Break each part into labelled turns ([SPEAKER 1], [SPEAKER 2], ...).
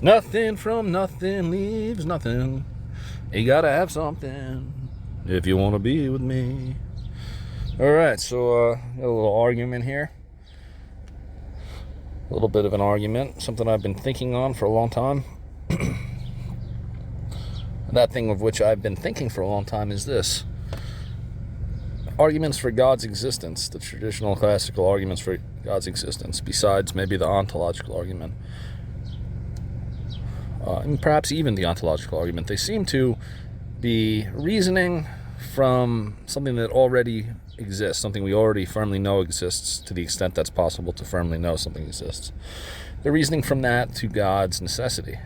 [SPEAKER 1] Nothing from nothing leaves nothing. You gotta have something if you want to be with me. Alright, so got a little argument here. A little bit of an argument. Something I've been thinking on for a long time. That thing of which I've been thinking for a long time is this. Arguments for God's existence. The traditional classical arguments for God's existence. Besides maybe the ontological argument. And perhaps even the ontological argument. They seem to be reasoning from something that already exists, something we already firmly know exists, to the extent that's possible to firmly know something exists. They're reasoning from that to God's necessity,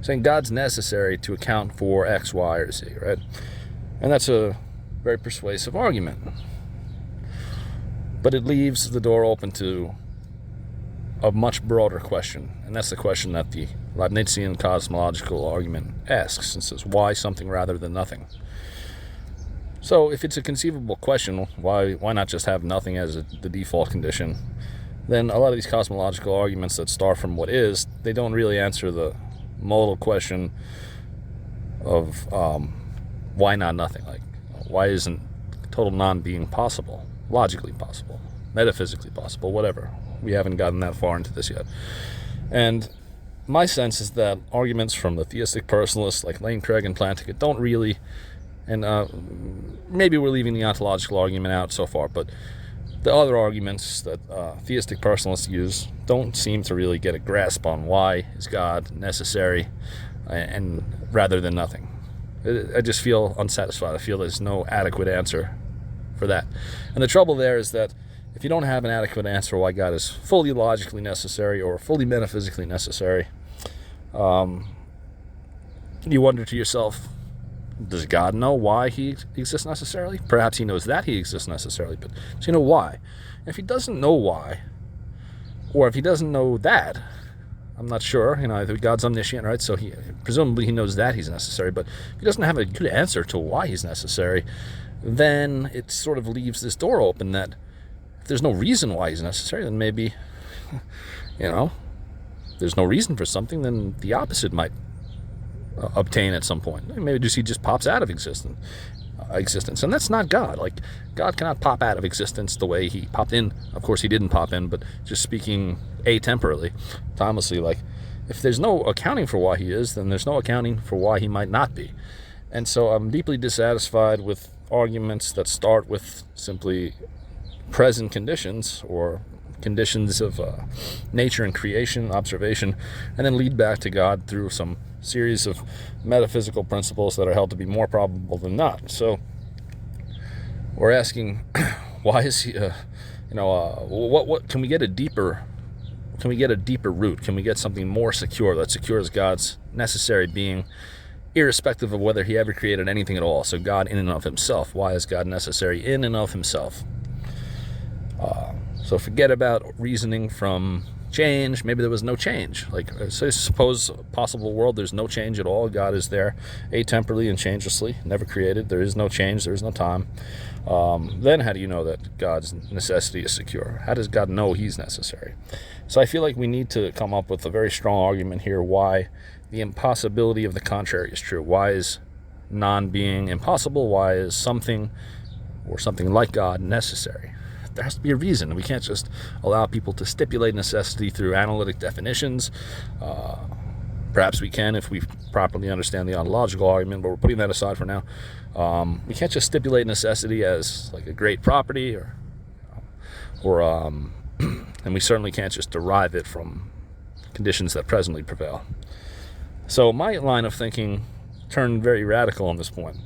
[SPEAKER 1] saying God's necessary to account for X, Y, or Z, right? And that's a very persuasive argument. But it leaves the door open to a much broader question, and that's the question that the Leibnizian cosmological argument asks, and says, why something rather than nothing? So if it's a conceivable question, why not just have nothing as the default condition? Then a lot of these cosmological arguments that start from what is, they don't really answer the modal question of why not nothing? Like, why isn't total non-being possible? Logically possible, metaphysically possible, whatever. We haven't gotten that far into this yet. And my sense is that arguments from the theistic personalists like Lane Craig and Plantinga don't really, and maybe we're leaving the ontological argument out so far, but the other arguments that theistic personalists use don't seem to really get a grasp on why is God necessary and rather than nothing. I just feel unsatisfied. I feel there's no adequate answer for that. And the trouble there is that if you don't have an adequate answer why God is fully logically necessary or fully metaphysically necessary, you wonder to yourself, does God know why he exists necessarily? Perhaps he knows that he exists necessarily, but does he know why? And if he doesn't know why, or if he doesn't know that, I'm not sure. God's omniscient, right? So presumably he knows that he's necessary, but if he doesn't have a good answer to why he's necessary, then it sort of leaves this door open that if there's no reason why he's necessary, then maybe, there's no reason for something, then the opposite might obtain at some point. Maybe he just pops out of existence. And that's not God. Like, God cannot pop out of existence the way he popped in. Of course, he didn't pop in, but just speaking atemporally, timelessly, like, if there's no accounting for why he is, then there's no accounting for why he might not be. And so I'm deeply dissatisfied with arguments that start with simply present conditions or conditions of nature and creation, observation, and then lead back to God through some series of metaphysical principles that are held to be more probable than not. So we're asking, why is he? What can we get a deeper? Can we get a deeper root? Can we get something more secure that secures God's necessary being, irrespective of whether he ever created anything at all? So God in and of himself. Why is God necessary in and of himself? So forget about reasoning from change. Maybe there was no change. Like, suppose a possible world, there's no change at all. God is there atemporally and changelessly, never created. There is no change. There is no time. Then how do you know that God's necessity is secure? How does God know he's necessary? So I feel like we need to come up with a very strong argument here why the impossibility of the contrary is true. Why is non-being impossible? Why is something or something like God necessary? There has to be a reason. We can't just allow people to stipulate necessity through analytic definitions. Perhaps we can if we properly understand the ontological argument, but we're putting that aside for now. We can't just stipulate necessity as like a great property, and we certainly can't just derive it from conditions that presently prevail. So my line of thinking turned very radical on this point.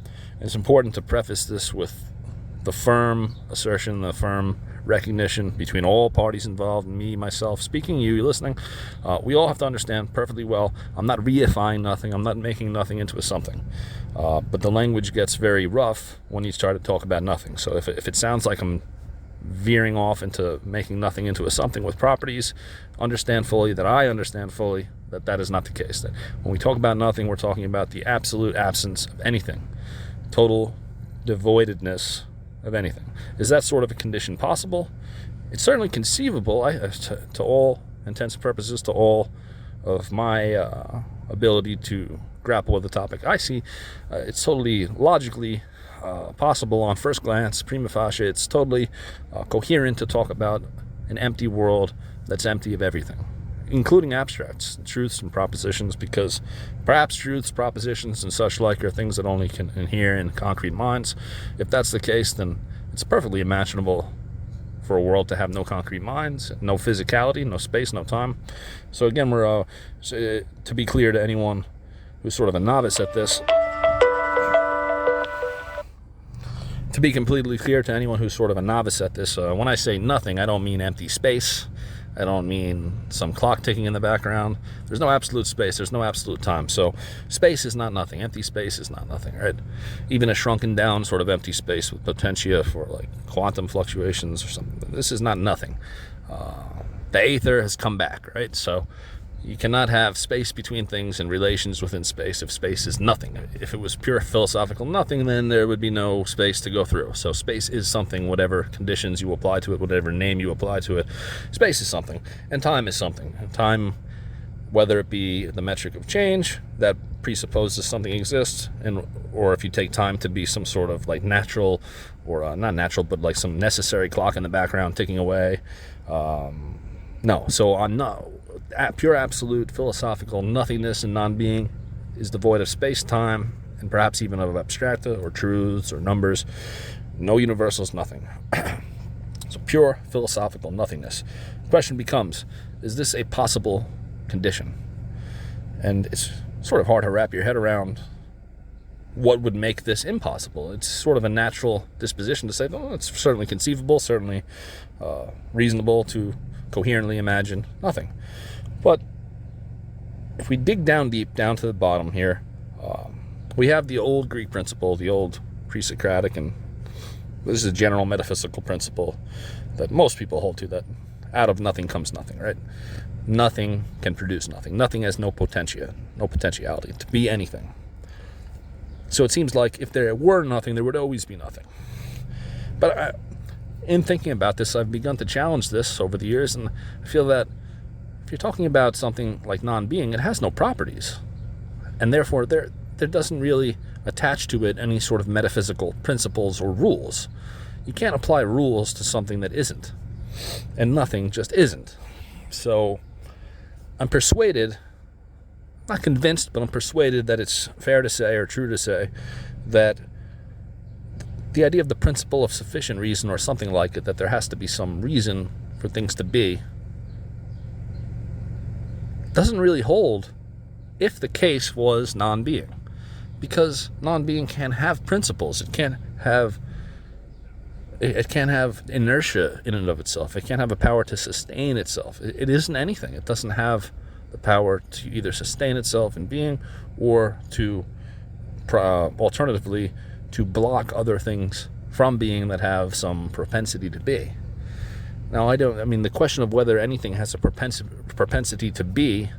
[SPEAKER 1] It's important to preface this with the firm assertion, the firm recognition between all parties involved, me, myself, speaking, you listening. We all have to understand perfectly well, I'm not reifying nothing, I'm not making nothing into a something. But the language gets very rough when you start to talk about nothing. So if it sounds like I'm veering off into making nothing into a something with properties, understand fully that I understand fully that is not the case. That when we talk about nothing, we're talking about the absolute absence of anything, total devoidedness of anything. Is that sort of a condition possible? It's certainly conceivable, to all intents and purposes, to all of my ability to grapple with the topic. I see it's totally logically possible on first glance, prima facie. It's totally coherent to talk about an empty world that's empty of everything, including abstracts, truths and propositions, because perhaps truths, propositions, and such like are things that only can inhere in concrete minds. If that's the case, then it's perfectly imaginable for a world to have no concrete minds, no physicality, no space, no time. So again, we're to be clear to anyone who's sort of a novice at this, to be completely clear to anyone who's sort of a novice at this, when I say nothing, I don't mean empty space. I don't mean some clock ticking in the background. There's no absolute space. There's no absolute time. So space is not nothing. Empty space is not nothing, right? Even a shrunken down sort of empty space with potentia for like quantum fluctuations or something. This is not nothing. The aether has come back, right? So you cannot have space between things and relations within space if space is nothing. If it was pure philosophical nothing, then there would be no space to go through. So space is something, whatever conditions you apply to it, whatever name you apply to it. Space is something, and time is something. And time, whether it be the metric of change that presupposes something exists, or if you take time to be some sort of like natural, or not natural, but like some necessary clock in the background ticking away. No. So on pure absolute philosophical nothingness and non-being is devoid of space-time and perhaps even of abstracta or truths or numbers. No universals, nothing. So pure philosophical nothingness. The question becomes, is this a possible condition? And it's sort of hard to wrap your head around what would make this impossible. It's sort of a natural disposition to say, oh, it's certainly conceivable, certainly reasonable to coherently imagine nothing. But if we dig down deep, down to the bottom here, we have the old Greek principle, the old pre-Socratic, and this is a general metaphysical principle that most people hold to, that out of nothing comes nothing, right? Nothing can produce nothing. Nothing has no potentiality to be anything. So it seems like if there were nothing, there would always be nothing. But in thinking about this, I've begun to challenge this over the years, and I feel that if you're talking about something like non-being, it has no properties, and therefore there doesn't really attach to it any sort of metaphysical principles or rules. You can't apply rules to something that isn't, and nothing just isn't. So I'm persuaded, not convinced, but I'm persuaded that it's fair to say, or true to say, that the idea of the principle of sufficient reason, or something like it, that there has to be some reason for things to be, doesn't really hold if the case was non-being. Because non-being can have principles. It can't have inertia in and of itself. It can't have a power to sustain itself. It isn't anything. It doesn't have the power to either sustain itself in being, or to alternatively to block other things from being that have some propensity to be. Now, the question of whether anything has a propensity to be,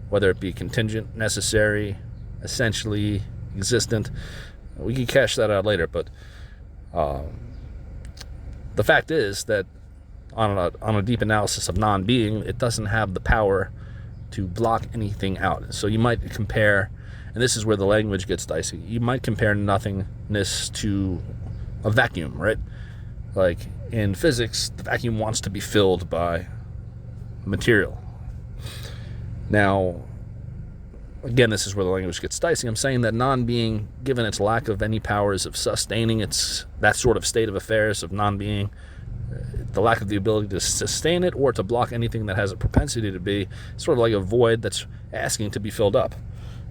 [SPEAKER 1] whether it be contingent, necessary, essentially existent, we can cash that out later, but the fact is that on a deep analysis of non-being, it doesn't have the power to block anything out. So you might compare, and this is where the language gets dicey, you might compare nothingness to a vacuum, right? Like in physics, the vacuum wants to be filled by material. Now, again, this is where the language gets dicey. I'm saying that non-being, given its lack of any powers of sustaining that sort of state of affairs of non-being, the lack of the ability to sustain it or to block anything that has a propensity to be, sort of like a void that's asking to be filled up.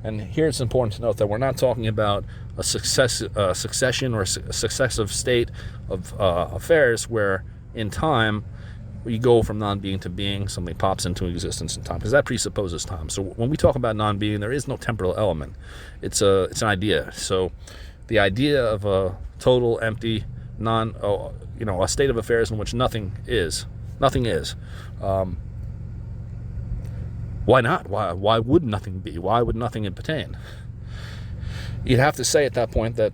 [SPEAKER 1] And here it's important to note that we're not talking about a succession or a successive state of affairs where in time you go from non-being to being, something pops into existence in time, because that presupposes time. So when we talk about non-being, there is no temporal element. It's an idea. So the idea of a total, empty, a state of affairs in which nothing is. Why not? Why would nothing be? Why would nothing obtain? You'd have to say at that point that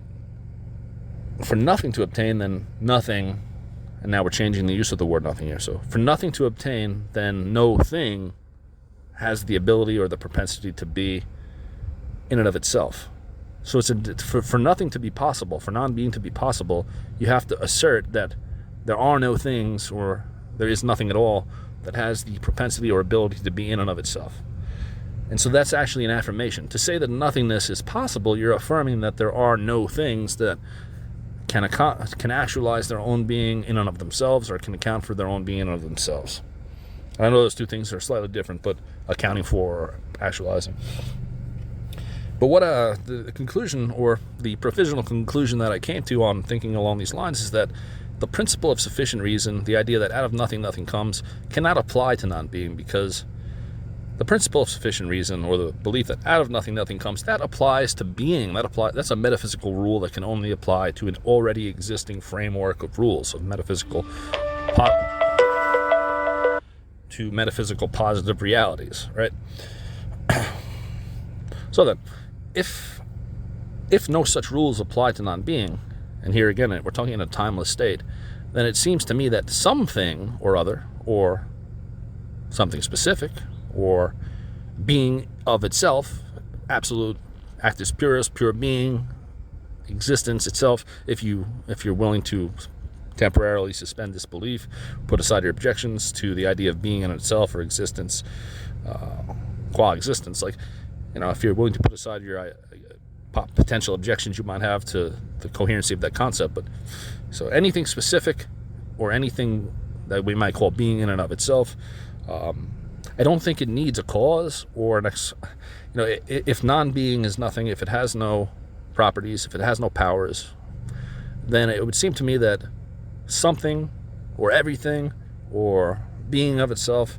[SPEAKER 1] for nothing to obtain, then nothing, and now we're changing the use of the word nothing here. So for nothing to obtain, then no thing has the ability or the propensity to be in and of itself. So for nothing to be possible, for non-being to be possible, you have to assert that there are no things, or there is nothing at all that has the propensity or ability to be in and of itself. And so that's actually an affirmation. To say that nothingness is possible, you're affirming that there are no things that can actualize their own being in and of themselves, or can account for their own being in and of themselves. I know those two things are slightly different, but accounting for or actualizing. But what the conclusion, or the provisional conclusion that I came to on thinking along these lines, is that the principle of sufficient reason, the idea that out of nothing, nothing comes, cannot apply to non-being, because the principle of sufficient reason, or the belief that out of nothing, nothing comes, that applies to being. That's a metaphysical rule that can only apply to an already existing framework of rules, of metaphysical positive realities, right? So then, if no such rules apply to non-being, and here again we're talking in a timeless state, then it seems to me that something or other, or something specific, or being of itself, absolute actus purus, pure being, existence itself, if you're willing to temporarily suspend disbelief, put aside your objections to the idea of being in itself, or existence, qua existence, like, if you're willing to put aside your potential objections you might have to the coherency of that concept. But so anything specific, or anything that we might call being in and of itself, I don't think it needs a cause or an if non-being is nothing, if it has no properties, if it has no powers, then it would seem to me that something, or everything, or being of itself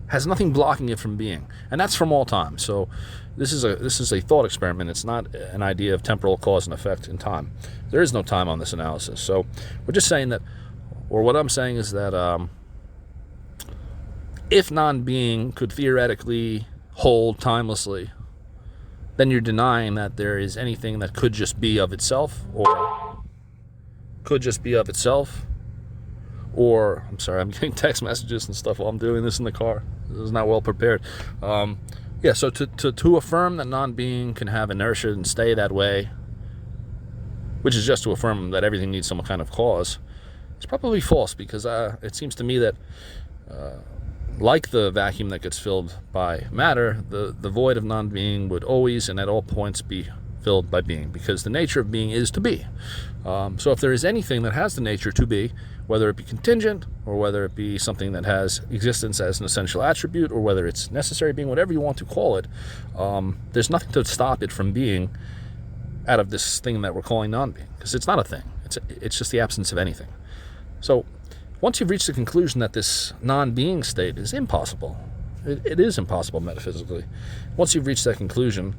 [SPEAKER 1] has nothing blocking it from being, and that's from all time. So this is a thought experiment. It's not an idea of temporal cause and effect in time. There is no time on this analysis. So we're just saying that, or what I'm saying is that if non-being could theoretically hold timelessly, then you're denying that there is anything that could just be of itself, or I'm sorry, I'm getting text messages and stuff while I'm doing this in the car. This is not well prepared. So to affirm that non-being can have inertia and stay that way, which is just to affirm that everything needs some kind of cause, it's probably false, because it seems to me that like the vacuum that gets filled by matter, the void of non-being would always and at all points be filled by being, because the nature of being is to be. So if there is anything that has the nature to be, whether it be contingent, or whether it be something that has existence as an essential attribute, or whether it's necessary being, whatever you want to call it, there's nothing to stop it from being out of this thing that we're calling non-being, because it's not a thing. It's just the absence of anything. So once you've reached the conclusion that this non-being state is impossible, it is impossible metaphysically. Once you've reached that conclusion,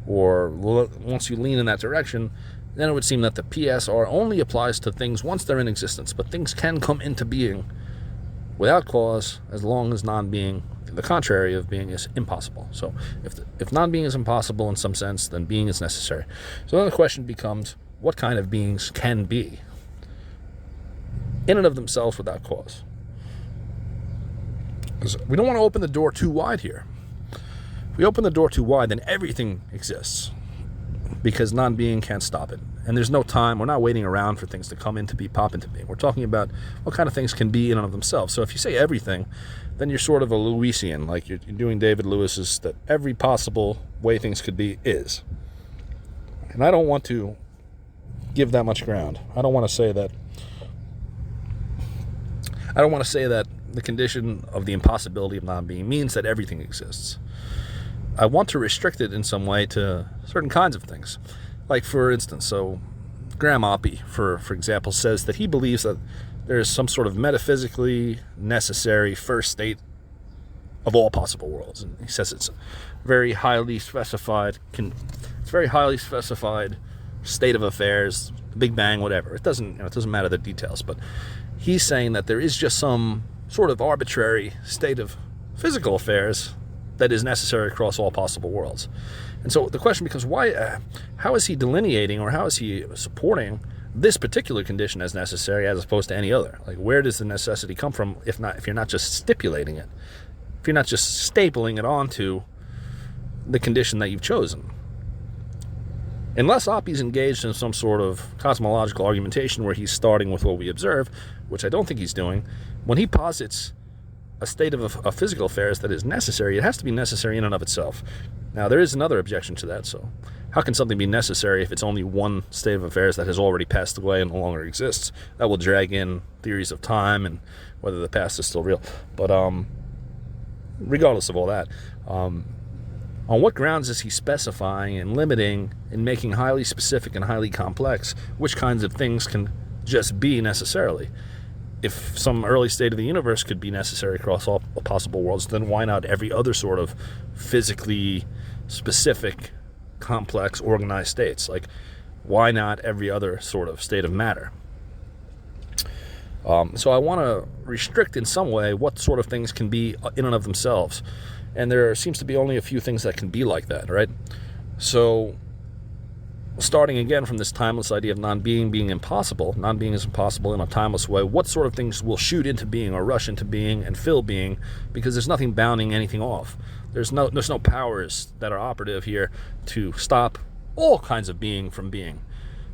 [SPEAKER 1] or once you lean in that direction, then it would seem that the PSR only applies to things once they're in existence, but things can come into being without cause as long as non-being, the contrary of being, is impossible. So if non-being is impossible in some sense, then being is necessary. So then the question becomes, what kind of beings can be in and of themselves without cause? Because we don't want to open the door too wide here. If we open the door too wide, then everything exists, because non-being can't stop it. And there's no time. We're not waiting around for things to come into be, pop into being. We're talking about what kind of things can be in and of themselves. So if you say everything, then you're sort of a Lewisian, like you're doing David Lewis's, that every possible way things could be is. And I don't want to give that much ground. I don't want to say that the condition of the impossibility of non-being means that everything exists. I want to restrict it in some way to certain kinds of things. Like, for instance, so Graham Oppie, for example, says that he believes that there is some sort of metaphysically necessary first state of all possible worlds. And he says it's very highly specified state of affairs, Big Bang, whatever. It doesn't matter the details, but he's saying that there is just some sort of arbitrary state of physical affairs that is necessary across all possible worlds. And so the question becomes, how is he delineating, or how is he supporting this particular condition as necessary as opposed to any other? Like, where does the necessity come from if you're not just stipulating it, if you're not just stapling it onto the condition that you've chosen? Unless Oppie's engaged in some sort of cosmological argumentation where he's starting with what we observe, which I don't think he's doing, when he posits a state of physical affairs that is necessary, it has to be necessary in and of itself. Now, there is another objection to that. So how can something be necessary if it's only one state of affairs that has already passed away and no longer exists? That will drag in theories of time and whether the past is still real. But regardless of all that, on what grounds is he specifying and limiting and making highly specific and highly complex which kinds of things can just be necessarily? If some early state of the universe could be necessary across all possible worlds, then why not every other sort of physically specific, complex, organized states? Like, why not every other sort of state of matter? So I want to restrict in some way what sort of things can be in and of themselves. And there seems to be only a few things that can be like that, right? So starting again from this timeless idea of non-being being impossible, non-being is impossible in a timeless way, what sort of things will shoot into being or rush into being and fill being, because there's nothing bounding anything off. There's no powers that are operative here to stop all kinds of being from being.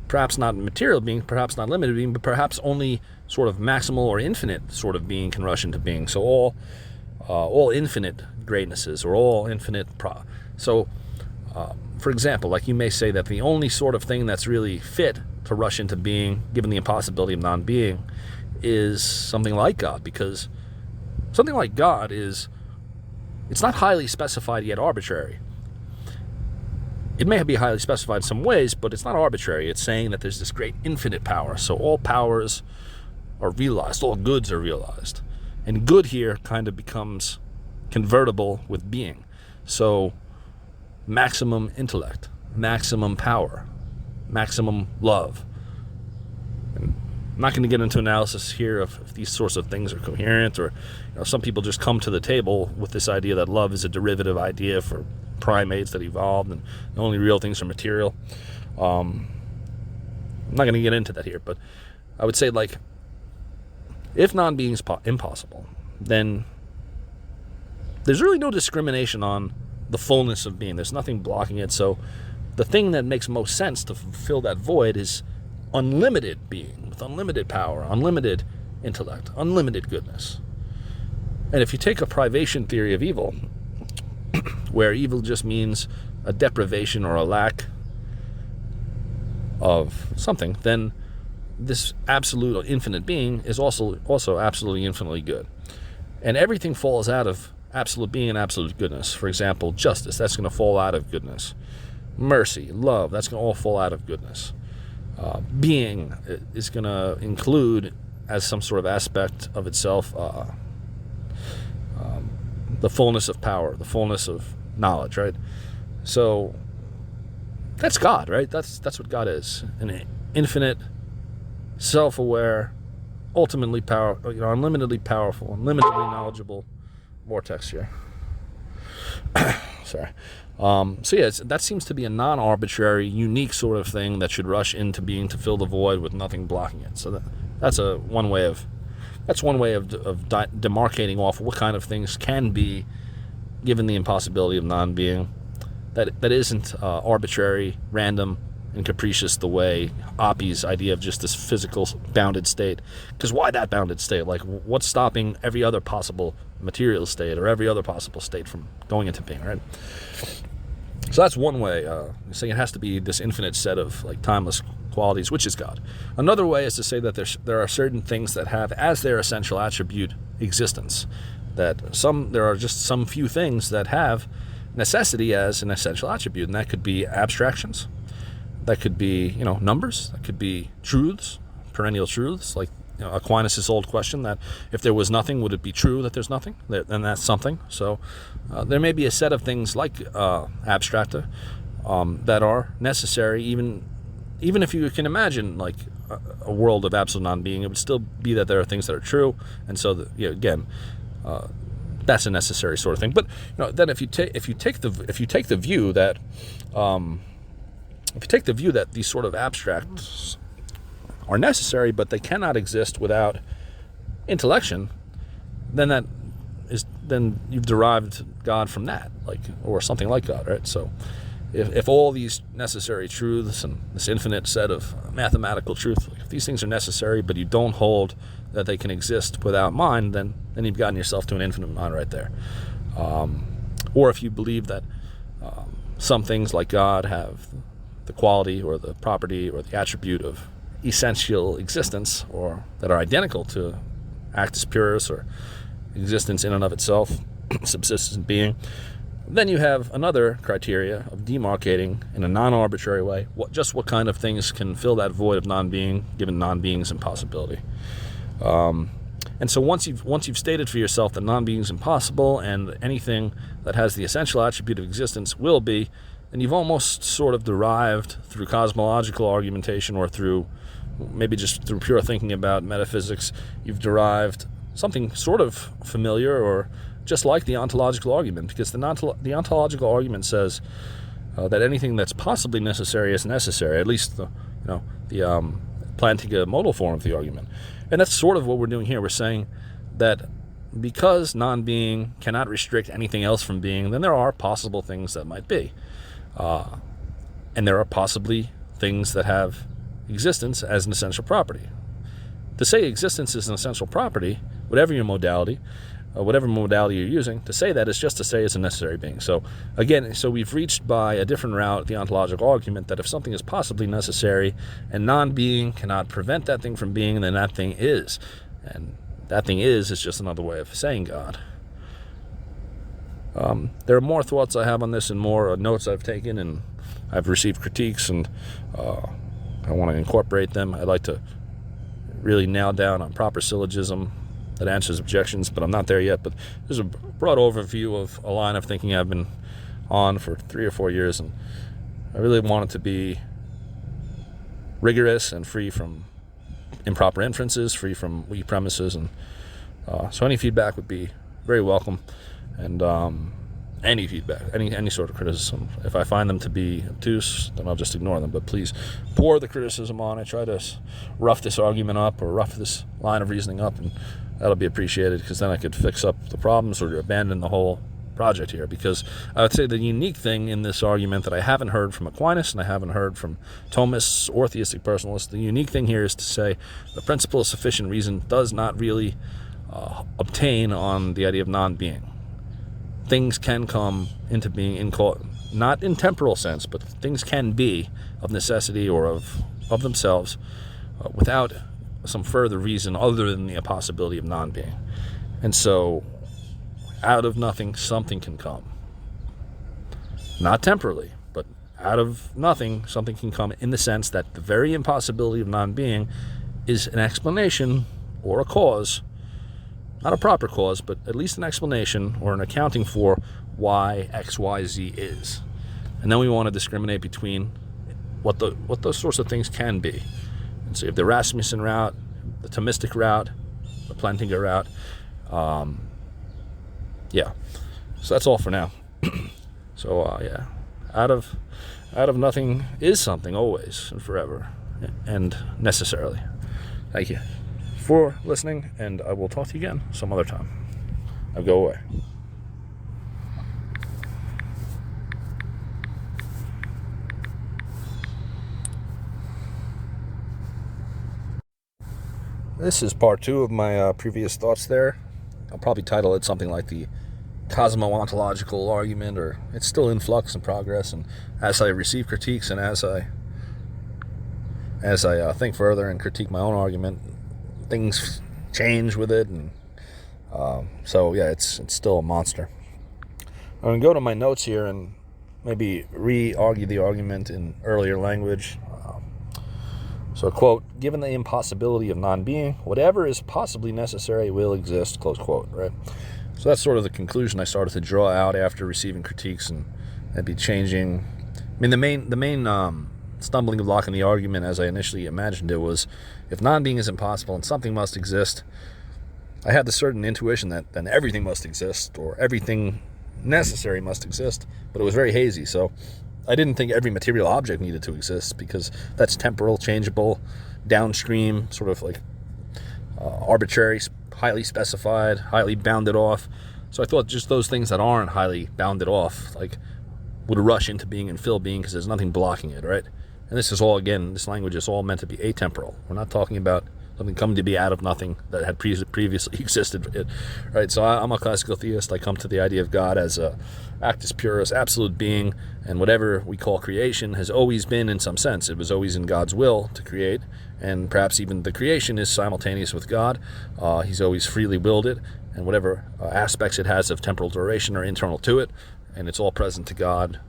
[SPEAKER 1] Perhaps not material being, perhaps not limited being, but perhaps only sort of maximal or infinite sort of being can rush into being. So all infinite greatnesses or all infinite for example, like you may say that the only sort of thing that's really fit to rush into being, given the impossibility of non-being, is something like God, because something like God it's not highly specified yet arbitrary. It may be highly specified in some ways, but it's not arbitrary. It's saying that there's this great infinite power. So all powers are realized, all goods are realized. And good here kind of becomes convertible with being. So maximum intellect, maximum power, maximum love. And I'm not going to get into analysis here of if these sorts of things are coherent, or some people just come to the table with this idea that love is a derivative idea for primates that evolved and the only real things are material. I'm not going to get into that here, but I would say, like, if non-being is impossible, then there's really no discrimination on the fullness of being. There's nothing blocking it. So the thing that makes most sense to fill that void is unlimited being with unlimited power, unlimited intellect, unlimited goodness. And if you take a privation theory of evil, where evil just means a deprivation or a lack of something, then this absolute or infinite being is also absolutely infinitely good. And everything falls out of absolute being and absolute goodness. For example, justice, that's going to fall out of goodness. Mercy, love, that's going to all fall out of goodness. Being is going to include, as some sort of aspect of itself, the fullness of power, the fullness of knowledge, right? So that's God, right? That's what God is. An infinite, self-aware, ultimately unlimitedly powerful, unlimitedly knowledgeable vortex here. Sorry. So yeah, that seems to be a non-arbitrary, unique sort of thing that should rush into being to fill the void with nothing blocking it. So that's one way of demarcating off what kind of things can be, given the impossibility of non-being, that isn't arbitrary, random, and capricious the way Oppie's idea of just this physical bounded state. Because why that bounded state? Like, what's stopping every other possible material state or every other possible state from going into being, right? So that's one way, saying it has to be this infinite set of like timeless qualities, which is God. Another way is to say that there are certain things that have as their essential attribute existence. That there are just some few things that have necessity as an essential attribute, and that could be abstractions. That could be, numbers. That could be truths, perennial truths, like Aquinas' old question that if there was nothing, would it be true that there's nothing? Then that's something. So there may be a set of things like abstracta that are necessary, even if you can imagine like a world of absolute non-being, it would still be that there are things that are true, and so again, that's a necessary sort of thing. But then if you take the view that these sort of abstracts are necessary, but they cannot exist without intellection, then you've derived God from that, or something like God, right? So if all these necessary truths and this infinite set of mathematical truth, if these things are necessary, but you don't hold that they can exist without mind, then you've gotten yourself to an infinite mind right there. Or if you believe that some things like God have the quality or the property or the attribute of essential existence, or that are identical to actus purus or existence in and of itself, subsistent being, then you have another criteria of demarcating in a non-arbitrary way what kind of things can fill that void of non-being, given non-being's impossibility. And so once you've stated for yourself that non-being is impossible and anything that has the essential attribute of existence will be, then you've almost sort of derived through cosmological argumentation, or through maybe just through pure thinking about metaphysics, you've derived something sort of familiar or just like the ontological argument, because the ontological argument says that anything that's possibly necessary is necessary, at least the Plantinga modal form of the argument. And that's sort of what we're doing here. We're saying that because non-being cannot restrict anything else from being, then there are possible things that might be. And there are possibly things that have existence as an essential property. To say existence is an essential property, whatever your modality, whatever modality you're using, to say that is just to say it's a necessary being. So again, we've reached by a different route the ontological argument that if something is possibly necessary and non-being cannot prevent that thing from being, then that thing is. And that thing is just another way of saying God. There are more thoughts I have on this and more notes I've taken, and I've received critiques, and I want to incorporate them. I'd like to really nail down on proper syllogism that answers objections, but I'm not there yet. But there's a broad overview of a line of thinking I've been on for 3 or 4 years, and I really want it to be rigorous and free from improper inferences, free from weak premises, and so any feedback would be very welcome. And any feedback, any sort of criticism, if I find them to be obtuse, then I'll just ignore them. But please pour the criticism on. I try to rough this argument up, or rough this line of reasoning up, and that'll be appreciated, because then I could fix up the problems or abandon the whole project here. Because I would say the unique thing in this argument that I haven't heard from Aquinas and I haven't heard from Thomists or theistic personalists, the unique thing here is to say the principle of sufficient reason does not really obtain on the idea of non-being. Things can come into being, not in temporal sense, but things can be of necessity or of themselves without some further reason other than the possibility of non-being. And so out of nothing, something can come. Not temporally, but out of nothing, something can come, in the sense that the very impossibility of non-being is an explanation or a cause, not a proper cause, but at least an explanation or an accounting for why X, Y, Z is. And then we want to discriminate between what those sorts of things can be. And so you have the Rasmussen route, the Thomistic route, the Plantinga route. So that's all for now. Out of nothing is something, always and forever, and necessarily. Thank you for listening, and I will talk to you again some other time. Now go away. This is part 2 of my previous thoughts there. I'll probably title it something like the Cosmo-Ontological Argument, or it's still in flux and progress, and as I receive critiques and as I think further and critique my own argument, things change with it, and it's still a monster. I'm going to go to my notes here and maybe re-argue the argument in earlier language. So, quote, given the impossibility of non-being, whatever is possibly necessary will exist, close quote, right? So that's sort of the conclusion I started to draw out after receiving critiques and maybe changing. I mean, the main stumbling block in the argument, as I initially imagined it, was if non-being is impossible and something must exist, I had the certain intuition that then everything must exist, or everything necessary must exist, but it was very hazy. So I didn't think every material object needed to exist, because that's temporal, changeable, downstream, sort of like arbitrary, highly specified, highly bounded off. So I thought just those things that aren't highly bounded off, like would rush into being and fill being because there's nothing blocking it, right? And this is all, again, this language is all meant to be atemporal. We're not talking about something coming to be out of nothing that had previously existed, right? So I'm a classical theist. I come to the idea of God as a actus purus, absolute being, and whatever we call creation has always been in some sense. It was always in God's will to create, and perhaps even the creation is simultaneous with God. He's always freely willed it, and whatever aspects it has of temporal duration are internal to it, and it's all present to God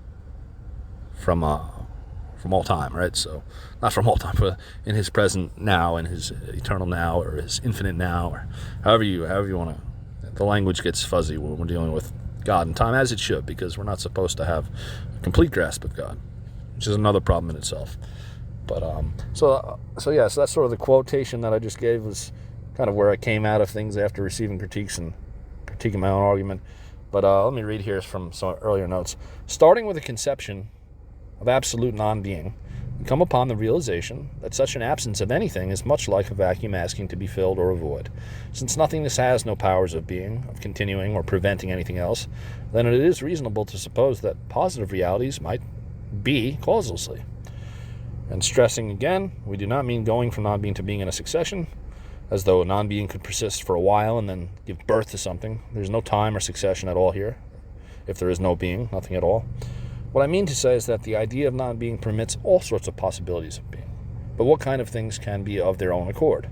[SPEAKER 1] from all time, right? So not from all time, but in his present now, and his eternal now, or his infinite now, or however you want to. The language gets fuzzy when we're dealing with God and time, as it should, because we're not supposed to have a complete grasp of God, which is another problem in itself. But so that's sort of the quotation that I just gave was kind of where I came out of things after receiving critiques and critiquing my own argument. But let me read here from some earlier notes. Starting with a conception of absolute non-being, we come upon the realization that such an absence of anything is much like a vacuum asking to be filled or a void. Since nothingness has no powers of being, of continuing, or preventing anything else, then it is reasonable to suppose that positive realities might be causelessly. And stressing again, we do not mean going from non-being to being in a succession, as though non-being could persist for a while and then give birth to something. There's no time or succession at all here. If there is no being, nothing at all. What I mean to say is that the idea of non-being permits all sorts of possibilities of being. But what kind of things can be of their own accord?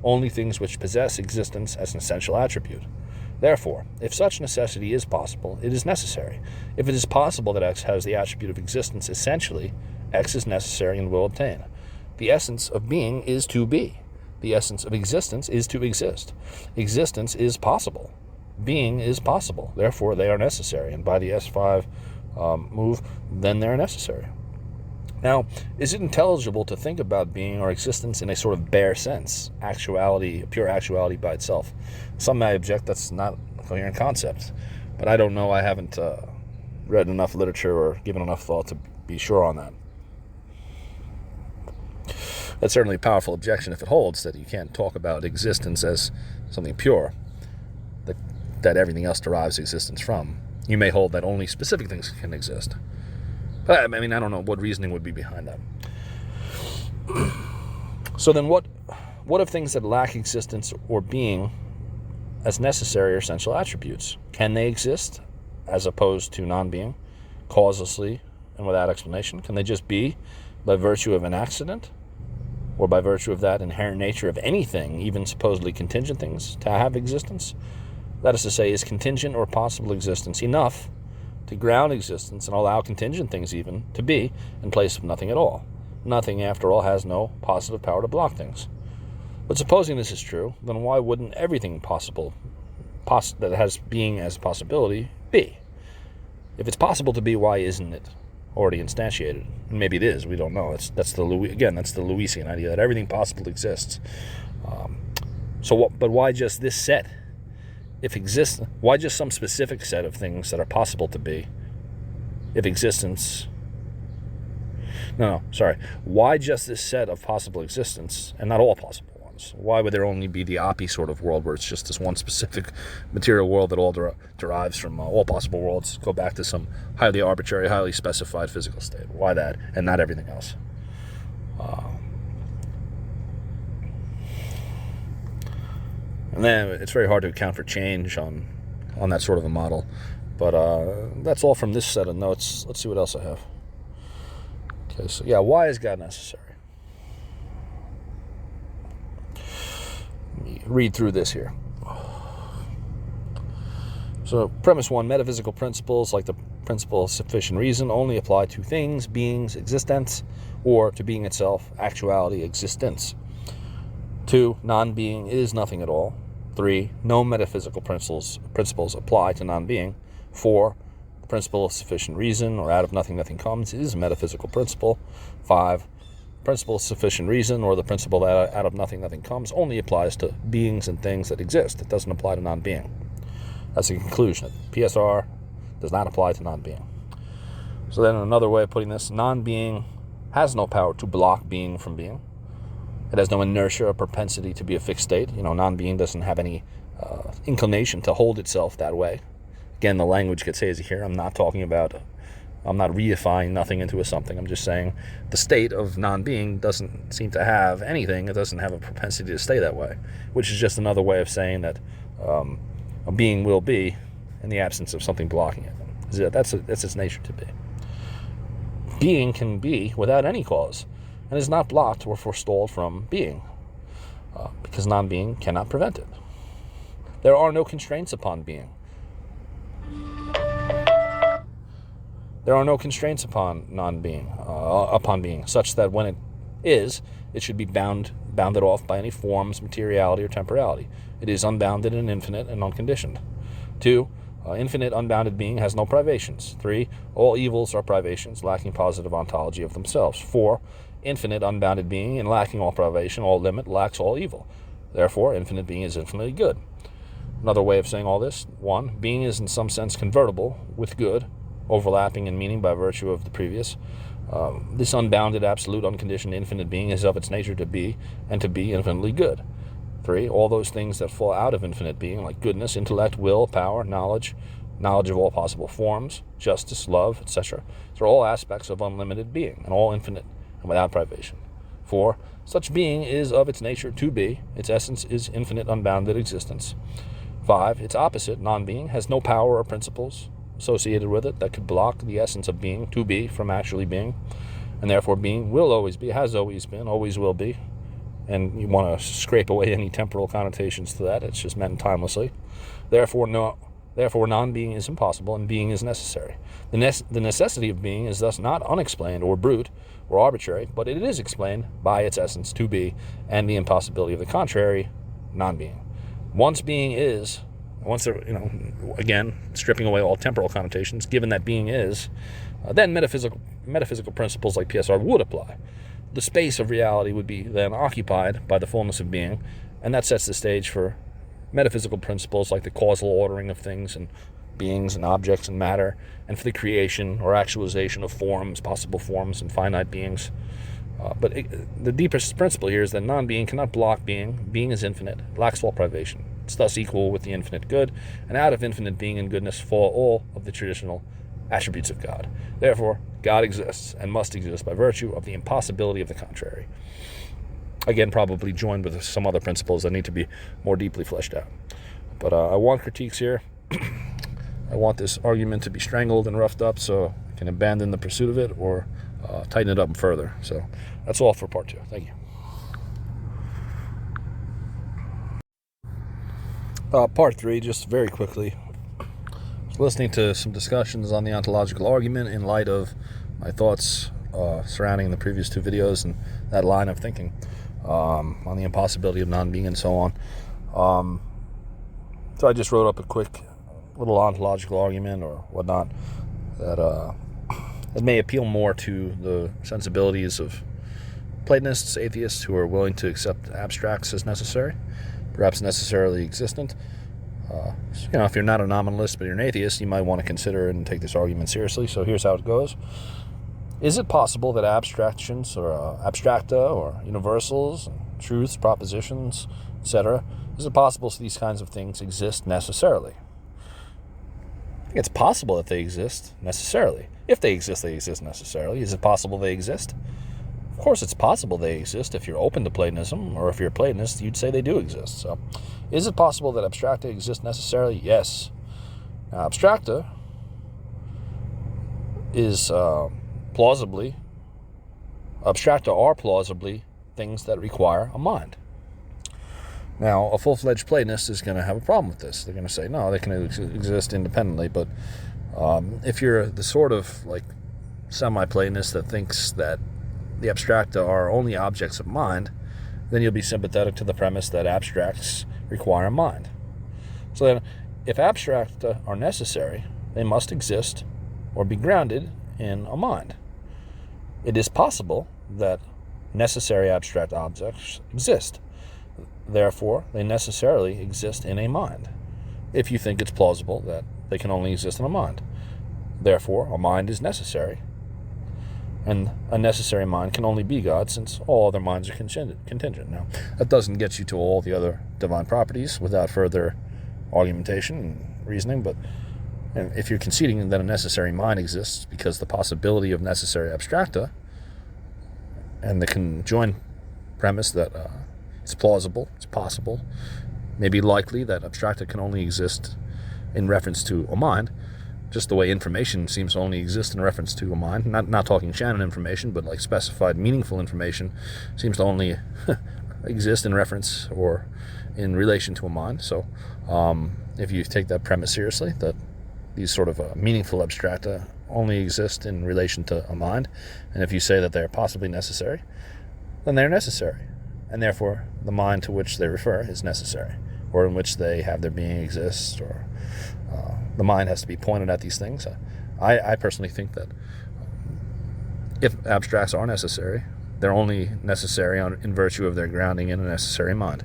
[SPEAKER 1] Only things which possess existence as an essential attribute. Therefore, if such necessity is possible, it is necessary. If it is possible that X has the attribute of existence essentially, X is necessary and will obtain. The essence of being is to be. The essence of existence is to exist. Existence is possible. Being is possible. Therefore, they are necessary. And by the S5 move, then they're necessary. Now, is it intelligible to think about being or existence in a sort of bare sense, actuality, pure actuality by itself? Some may object that's not a coherent concept, but I don't know. I haven't read enough literature or given enough thought to be sure on that. That's certainly a powerful objection if it holds that you can't talk about existence as something pure, that everything else derives existence from. You may hold that only specific things can exist. But I mean, I don't know what reasoning would be behind that. So then what of things that lack existence or being as necessary or essential attributes? Can they exist as opposed to non-being, causelessly and without explanation? Can they just be by virtue of an accident or by virtue of that inherent nature of anything, even supposedly contingent things, to have existence? That is to say, is contingent or possible existence enough to ground existence and allow contingent things even to be in place of nothing at all? Nothing, after all, has no positive power to block things. But supposing this is true, then why wouldn't everything possible that has being as a possibility be? If it's possible to be, why isn't it already instantiated? And maybe it is. We don't know. That's the Lewisian idea that everything possible exists. But why just this set? Why just some specific set of things that are possible to be? If existence... Why just this set of possible existence and not all possible ones? Why would there only be the Oppie sort of world where it's just this one specific material world that all derives from all possible worlds, go back to some highly arbitrary, highly specified physical state? Why that and not everything else? And then it's very hard to account for change on that sort of a model. But that's all from this set of notes. Let's see what else I have. Okay, so why is God necessary? Let me read through this here. So, premise 1, metaphysical principles like the principle of sufficient reason only apply to things, beings, existence, or to being itself, actuality, existence. 2, non-being is nothing at all. 3, no metaphysical principles apply to non-being. 4, the principle of sufficient reason, or out of nothing nothing comes, is a metaphysical principle. 5, principle of sufficient reason, or the principle that out of nothing nothing comes, only applies to beings and things that exist. It doesn't apply to non-being. That's the conclusion. PSR does not apply to non-being. So then another way of putting this, non-being has no power to block being from being. It has no inertia or propensity to be a fixed state. Non-being doesn't have any inclination to hold itself that way. Again, the language gets hazy here. I'm not talking about I'm not reifying nothing into a something. I'm just saying the state of non-being doesn't seem to have anything. It doesn't have a propensity to stay that way, which is just another way of saying that a being will be in the absence of something blocking it. That's its nature to be. Being can be without any cause and is not blocked or forestalled from being, because non-being cannot prevent it. There are no constraints upon being. There are no constraints upon non-being, upon being, such that when it is, it should be bounded off by any forms, materiality, or temporality. It is unbounded and infinite and unconditioned. 2. Infinite unbounded being has no privations. 3. All evils are privations, lacking positive ontology of themselves. 4. Infinite unbounded being, and lacking all privation, all limit, lacks all evil. Therefore, infinite being is infinitely good. Another way of saying all this: 1. Being is in some sense convertible with good, overlapping in meaning by virtue of the previous. This unbounded, absolute, unconditioned, infinite being is of its nature to be, and to be infinitely good. 3. All those things that fall out of infinite being, like goodness, intellect, will, power, knowledge of all possible forms, justice, love, etc., are all aspects of unlimited being, and all infinite and without privation. 4. Such being is of its nature to be. Its essence is infinite, unbounded existence. 5. Its opposite, non-being, has no power or principles associated with it that could block the essence of being, to be, from actually being, and therefore being will always be, has always been, always will be. And you want to scrape away any temporal connotations to that. It's just meant timelessly. Therefore, non-being is impossible, and being is necessary. The necessity of being is thus not unexplained or brute or arbitrary, but it is explained by its essence to be, and the impossibility of the contrary, non-being. Once again, stripping away all temporal connotations, given that being is, then metaphysical principles like PSR would apply. The space of reality would be then occupied by the fullness of being, and that sets the stage for metaphysical principles like the causal ordering of things and beings and objects and matter, and for the creation or actualization of forms, possible forms, and finite beings. But the deepest principle here is that non-being cannot block being. Being is infinite, lacks all privation. It's thus equal with the infinite good, and out of infinite being and goodness fall all of the traditional attributes of God. Therefore, God exists and must exist by virtue of the impossibility of the contrary. Again, probably joined with some other principles that need to be more deeply fleshed out. But I want critiques here. I want this argument to be strangled and roughed up so I can abandon the pursuit of it or tighten it up further. So that's all for part 2. Thank you. Part 3, just very quickly. I was listening to some discussions on the ontological argument in light of my thoughts surrounding the previous 2 videos and that line of thinking on the impossibility of non-being and so on. So I just wrote up a quick little ontological argument or whatnot that may appeal more to the sensibilities of Platonists, atheists who are willing to accept abstracts as necessary, perhaps necessarily existent. If you're not a nominalist but you're an atheist, you might want to consider and take this argument seriously. So here's how it goes. Is it possible that abstractions or abstracta or universals, truths, propositions, etc., is it possible these kinds of things exist necessarily? I think it's possible that they exist necessarily. If they exist necessarily. Is it possible they exist? Of course it's possible they exist. If you're open to Platonism, or if you're a Platonist, you'd say they do exist. So, is it possible that abstracta exist necessarily? Yes. Now, abstracta are plausibly things that require a mind. Now, a full-fledged Platonist is going to have a problem with this. They're going to say, no, they can exist independently, but if you're the sort of semi-Platonist that thinks that the abstracta are only objects of mind, then you'll be sympathetic to the premise that abstracts require a mind. So then, if abstracta are necessary, they must exist or be grounded in a mind. It is possible that necessary abstract objects exist. Therefore, they necessarily exist in a mind, if you think it's plausible that they can only exist in a mind. Therefore, a mind is necessary. And a necessary mind can only be God, since all other minds are contingent. Now, that doesn't get you to all the other divine properties without further argumentation and reasoning, but And if you're conceding that a necessary mind exists because the possibility of necessary abstracta, and the conjoined premise that it's plausible, it's possible, maybe likely that abstracta can only exist in reference to a mind, just the way information seems to only exist in reference to a mind, not talking Shannon information, but like specified meaningful information seems to only exist in reference or in relation to a mind. So if you take that premise seriously, that these sort of meaningful abstracta only exist in relation to a mind, and if you say that they're possibly necessary, then they're necessary, and therefore the mind to which they refer is necessary, or in which they have their being exists, or the mind has to be pointed at these things. I personally think that if abstracts are necessary, they're only necessary in virtue of their grounding in a necessary mind.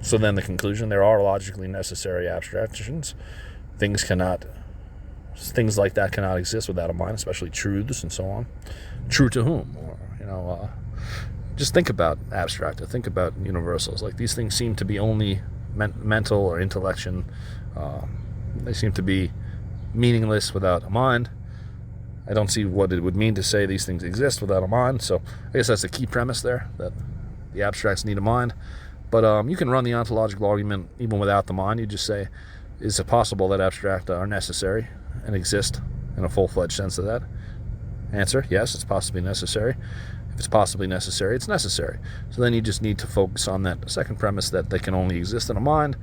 [SPEAKER 1] So then the conclusion, there are logically necessary abstractions. Things like that cannot exist without a mind, especially truths and so on. True to whom? Or, just think about abstracta, think about universals. Like, these things seem to be only mental or intellection. They seem to be meaningless without a mind. I don't see what it would mean to say these things exist without a mind. So I guess that's the key premise there, that the abstracts need a mind. But you can run the ontological argument even without the mind. You just say, is it possible that abstracta are necessary and exist in a full-fledged sense of that? Answer, yes, it's possibly necessary. If it's possibly necessary, it's necessary. So then you just need to focus on that second premise, that they can only exist in a mind.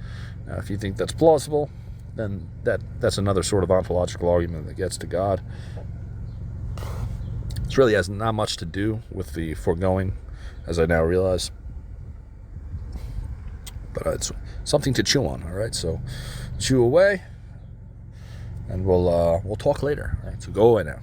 [SPEAKER 1] Now, if you think that's plausible, then that's another sort of ontological argument that gets to God. This really has not much to do with the foregoing, as I now realize. But it's something to chew on, all right? So chew away, and we'll talk later. All right? So go away now.